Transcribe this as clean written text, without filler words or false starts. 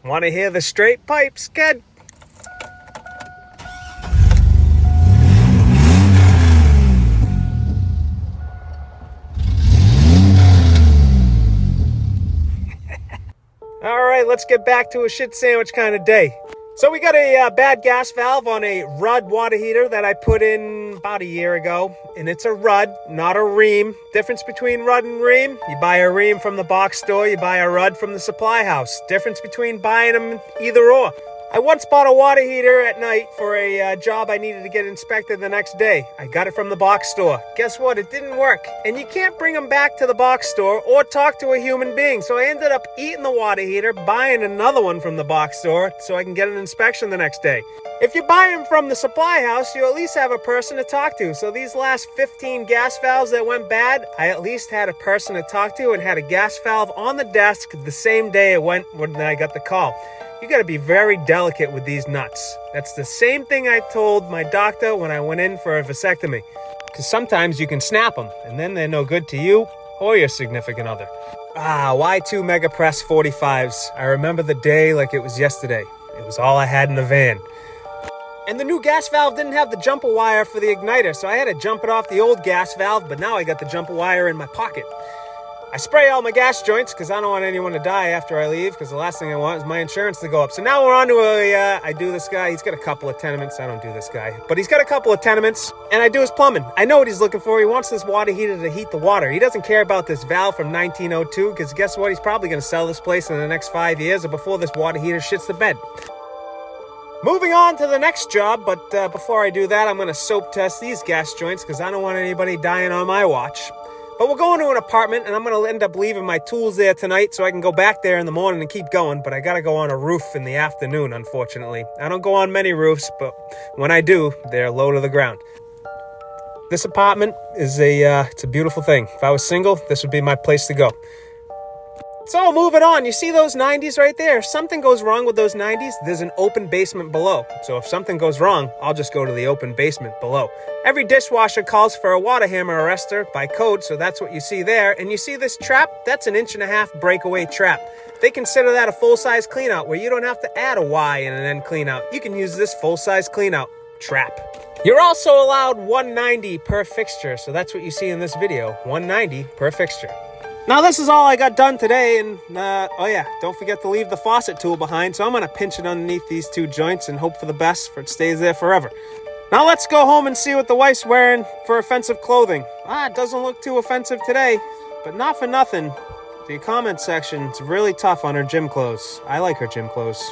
Want to hear the straight pipes, kid? Alright, let's get back to a shit sandwich kind of day. So we got a bad gas valve on a Rudd water heater that I put in about a year ago. And it's a Rudd, not a Rheem. Difference between Rudd and Rheem: you buy a Rheem from the box store, you buy a Rudd from the supply house. Difference between buying them either or. I once bought a water heater at night for a job I needed to get inspected the next day. I got it from the box store. Guess what? It didn't work. And you can't bring them back to the box store or talk to a human being. So I ended up eating the water heater, buying another one from the box store so I can get an inspection the next day. If you buy them from the supply house, you at least have a person to talk to. So these last 15 gas valves that went bad, I at least had a person to talk to and had a gas valve on the desk the same day it went when I got the call. You got to be very delicate with these nuts. That's the same thing I told my doctor when I went in for a vasectomy. Because sometimes you can snap them, and then they're no good to you or your significant other. Y2 Megapress 45s. I remember the day like it was yesterday. It was all I had in the van. And the new gas valve didn't have the jumper wire for the igniter, so I had to jump it off the old gas valve, but now I got the jumper wire in my pocket. I spray all my gas joints because I don't want anyone to die after I leave, because the last thing I want is my insurance to go up. So now we're on to I do this guy. He's got a couple of tenements. I don't do this guy, but he's got a couple of tenements, and I do his plumbing. I know what he's looking for. He wants this water heater to heat the water. He doesn't care about this valve from 1902, because guess what? He's probably going to sell this place in the next 5 years or before this water heater shits the bed. Moving on to the next job, but before I do that, I'm going to soap test these gas joints because I don't want anybody dying on my watch. But we're going to an apartment, and I'm going to end up leaving my tools there tonight so I can go back there in the morning and keep going. But I got to go on a roof in the afternoon, unfortunately. I don't go on many roofs, but when I do, they're low to the ground. This apartment is it's a beautiful thing. If I was single, this would be my place to go. So moving on, you see those 90s right there? If something goes wrong with those 90s, there's an open basement below. So if something goes wrong, I'll just go to the open basement below. Every dishwasher calls for a water hammer arrestor by code, so that's what you see there. And you see this trap? That's an 1.5-inch breakaway trap. They consider that a full-size cleanout where you don't have to add a Y and an N cleanout. You can use this full-size cleanout trap. You're also allowed 190 per fixture, so that's what you see in this video, 190 per fixture. Now this is all I got done today, and don't forget to leave the faucet tool behind, so I'm going to pinch it underneath these two joints and hope for the best for it stays there forever. Now let's go home and see what the wife's wearing for offensive clothing. It doesn't look too offensive today, but not for nothing. The comment section is really tough on her gym clothes. I like her gym clothes.